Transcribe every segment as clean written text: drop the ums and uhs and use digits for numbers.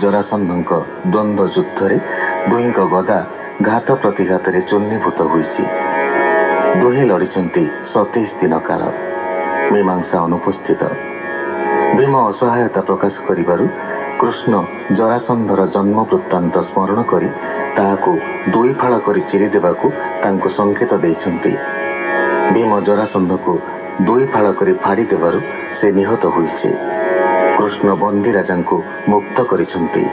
जरासन्धଙ୍କ द्वंद्व युद्धरे दुईଙ୍କ गदा घात प्रतिघात चूर्णीभूत होइछि। दुहे लड़िछन्ति 27 दिन काल। मीमांसा अनुपस्थित। भीम असहायता प्रकाश करिबारु कृष्ण जरासन्धर जन्म वृत्तांत स्मरण करी ताहाकु दुई फाळ करी चिरी देबाकु तांको संकेत दैछन्ति। भीम जरासन्धकु दुई फाळ करी फाड़ी देबारु से निहत होइछि। कृष्ण बंदी राजांकु मुक्त करिछन्ति।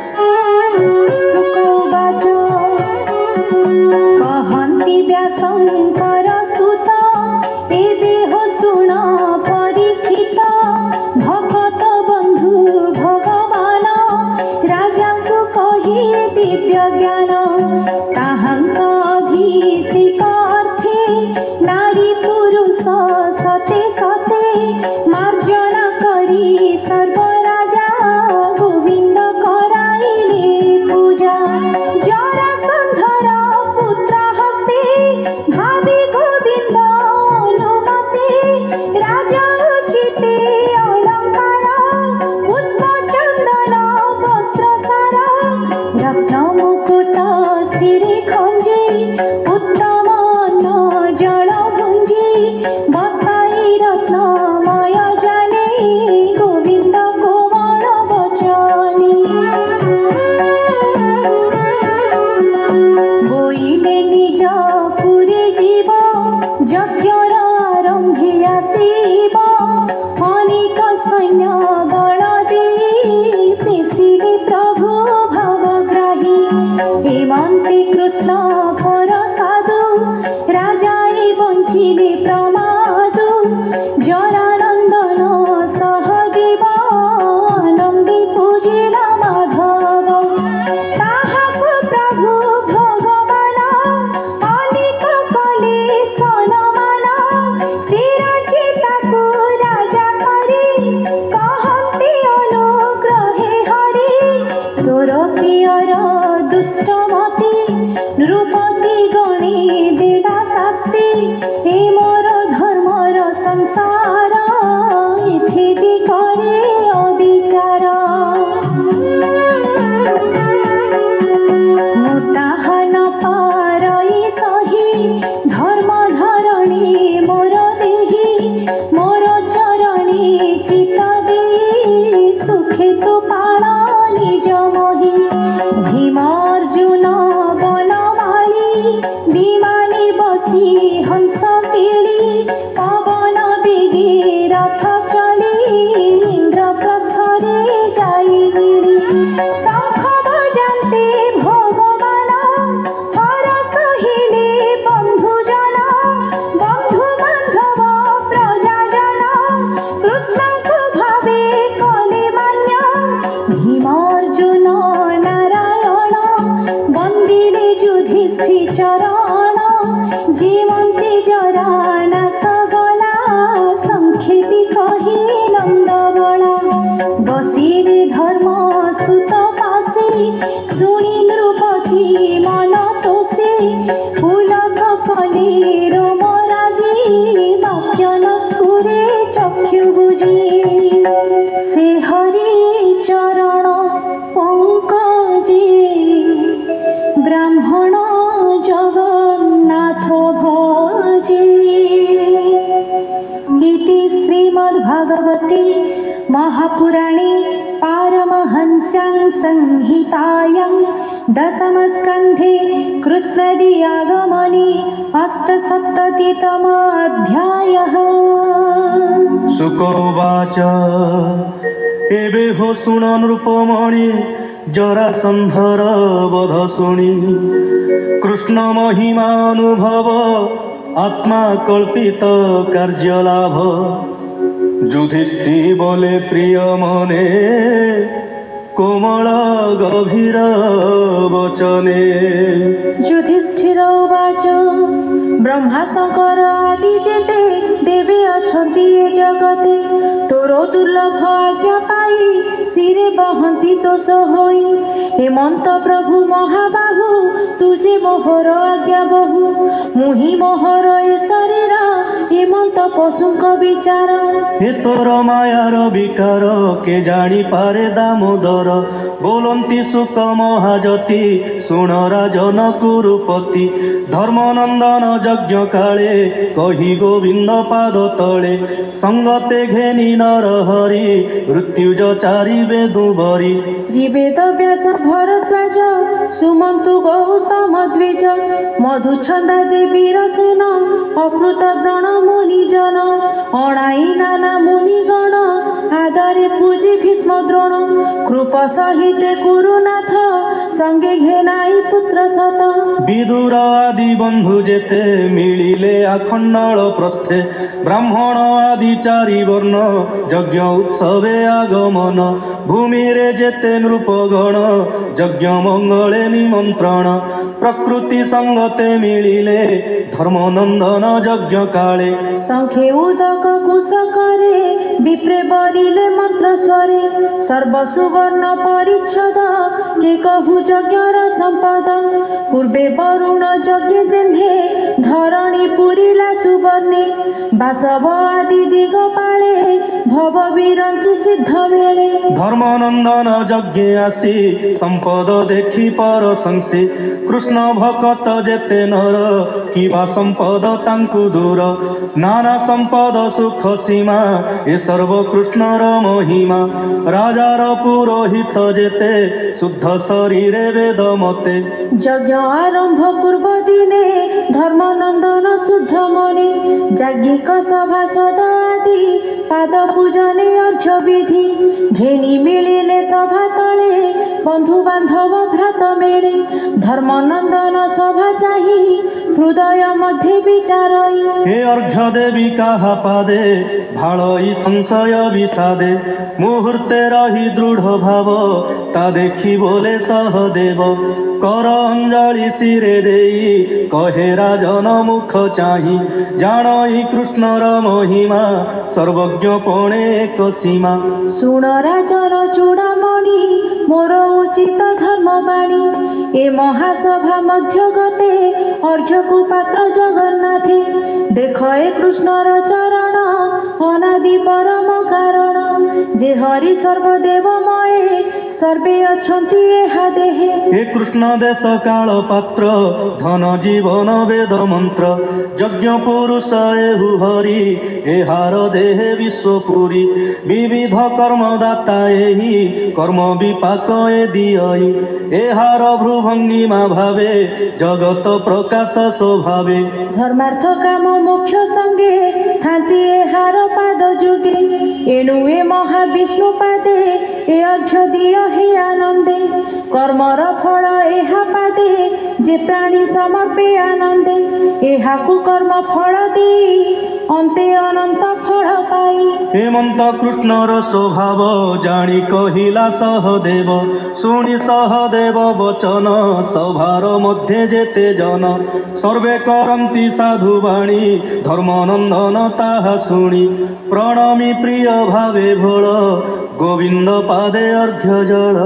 महापुराणे पारमहंस्यां संहितायां दशमस्कन्धे कृष्णदियागमने अष्टसप्ततितमोऽध्यायः। शुकोवाच एबे हो शुण नृपमणि जरासन्धर वध शुणि कृष्ण महिमानुभव आत्मा कल्पित कार्यलाभ युधिष्ठिर बोले प्रिय मने कोमल गभीर वचने। युधिष्ठिर उवाच ब्रह्मा शंकर आदि जेते देवी अछंती ए जगते तोर दुर्लभ आज्ञा पाई सिरे बहंती तोष होई हेमंत प्रभु महाबाहु तुझे मोहर आज्ञा बहु मुहि मोहर ए शरीर ହେମନ୍ତ ପଶୁଙ୍କ ବିଚାର। ଏ ତୋର ମାୟାର ବିକାର କେ ଜାଣିପାରେ ଦାମୋଦର। ବୋଲନ୍ତି ସୁକ ମହାଜତି ଶୁଣ ରାଜନ କୁରୁପତି। ଧର୍ମନନ୍ଦନ ଯଜ୍ଞ କାଳେ କହି ଗୋବିନ୍ଦ ପାଦ ତଳେ। ସଙ୍ଗତେ ଘେନି ନର ହରି ମୃତ୍ୟୁଜ ଚାରି ବେଦୁବରୀ। ଶ୍ରୀ ବେଦ ବ୍ୟାସ ଭରଦ୍ୱାଜ ସୁମନ୍ତୁ ଗୌତମ ଦ୍ୱିଜ। ମଧୁଛନ୍ଦା ଯେ ବୀରସେନ ଅକୃତ ବ୍ରଣ ମୁନିଜନ। ଅଣାଇ ନାନା ମୁନିଗଣ ଆଦରେ ପୂଜି ଭୀଷ୍ମ ଦ୍ରୋଣ। କୃପ ସହିତେ କୁରୁନାଥ ସଙ୍ଗେ ଘେନାଇ ପୁତ୍ର ସତ। ବିଦୁର ଆଦି ବନ୍ଧୁ ଯେତେ ମିଳିଲେ ଆଖଣ୍ଡଳ ପ୍ରସ୍ଥେ। ବ୍ରାହ୍ମଣ ଆଦି ଚାରି ବର୍ଣ୍ଣ ଯଜ୍ଞ ଉତ୍ସବେ ଆଗମନ। ଭୂମିରେ ଯେତେ ନୃପଗଣ ଯଜ୍ଞ ମଙ୍ଗଳେ ନିମନ୍ତ୍ରଣ। ପ୍ରକୃତି ସଙ୍ଗତେ ମିଳିଲେ ଧର୍ମନନ୍ଦନ ଯଜ୍ଞ କାଳେ। ଶଙ୍ଖେ ଉଦକ କୁଶକରେ ବିପ୍ରେ ବରିଲେ ମନ୍ତ୍ର ସ୍ୱରେ। ସର୍ବ ସୁବର୍ଣ୍ଣ ପରିଚ୍ଛଦ କେ କହୁ ଯଜ୍ଞର ସମ୍ପଦ। ପୂର୍ବେ ବରୁଣ ଯଜ୍ଞ ଯେହ୍ନେ ଧରଣୀ ପୁରିଲା ସୁବର୍ଣ୍ଣେ। ବାସବ ଆଦି ଦିଗପାଳେ ଭବ ବିରଞ୍ଚି ସିଦ୍ଧ ବେଳେ। ଧର୍ମନନ୍ଦନ ଯଜ୍ଞେ ଆସି ସମ୍ପଦ ଦେଖି ପରଶଂସେ। କୃଷ୍ଣ ଭକତ ଯେତେ ନର କିବା ସମ୍ପଦ ତାଙ୍କୁ ଦୂର। ନାନା ସମ୍ପଦ ସୁଖ ସୀମା ଏ ସର୍ବ କୃଷ୍ଣର ମହିମା। ରାଜାର ପୁରୋହିତ ଯେତେ ଶୁଦ୍ଧ ଶରୀରେ ବେଦ ମତେ। ଯଜ୍ଞ ଆରମ୍ଭ ପୂର୍ବ ଦିନେ ଧର୍ମନନ୍ଦନ ଶୁଦ୍ଧ ମନେ। ଯାଜ୍ଞିକ ସଭାସଦ ଆଦି ପାଦ ପୂଜନେ ଅର୍ଘ୍ୟ ବିଧି। ଘେନି ମିଳିଲେ ସଭା ତଳେ ବନ୍ଧୁ ବାନ୍ଧବ ଭ୍ରାତ ମେଳେ। ଧର୍ମନନ୍ଦନ ସଭା ଚାହିଁ ହୃଦୟ ମଧ୍ୟେ ବିଚାରଇ। हे अर्घ्य देवी काहा पादे भाळई संशय विषादे। मुहूर्ते रही दृढ़ भाव ता देखी बोले सहदेव। कर अंजलि सिरे देई कहे राजन मुख चाही। जाणई कृष्णर महिमा सर्वज्ञ पणे एक सीमा। ଶୁଣ ରାଜନ ଚୂଡ଼ାମଣି ମୋର ଉଚିତ ଧର୍ମବାଣୀ। ଏ ମହାସଭା ମଧ୍ୟ ଗତେ ଅର୍ଘ୍ୟକୁ ପାତ୍ର ଜଗନ୍ନାଥେ। ଦେଖ ଏ କୃଷ୍ଣର ଚରଣ ଅନାଦି ପରମ କାରଣ। ଯେ ହରି ସର୍ବଦେବମୟେ ସର୍ବେ ଅଛନ୍ତି ଏହା ଦେହେ। हे कृष्ण देश काल पात्र धन जीवन वेद मंत्र। यज्ञ पुरुष एहु हरि एहार देहे विश्वपुरी। विविध कर्मदाता एहि कर्म विपाक ए दियई। एहार भ्रुभंगिमा भावे जगत प्रकाश स्वभावे। ଧର୍ମାର୍ଥ କାମ ମୋକ୍ଷ ସଙ୍ଗେ ଥାନ୍ତି ଏହାର ପାଦ ଯୁଗେ। ଏଣୁ ଏ ମହାବିଷ୍ଣୁ ପାଦେ ଏ ଅର୍ଘ୍ୟ ଦିଅ ହେ ଆନନ୍ଦେ। କର୍ମର ଫଳ ଏହା ପାଦେ ଯେ ପ୍ରାଣୀ ସମର୍ପେ ଆନନ୍ଦେ। ଏହାକୁ କର୍ମ ଫଳ ଦେଇ ଅନ୍ତେ ଅନନ୍ତ ଫଳ ପାଇ। हेमंत कृष्णर स्वभाव जानी कहिला सहदेव। शुणी सहदेव वचन सभार मध्य जेते जन। सर्वे करन्ति साधुवाणी धर्मनंदन ताहा शुणी। प्रणमी प्रिय भावे भोळ गोविंद पादे अर्घ्य जल।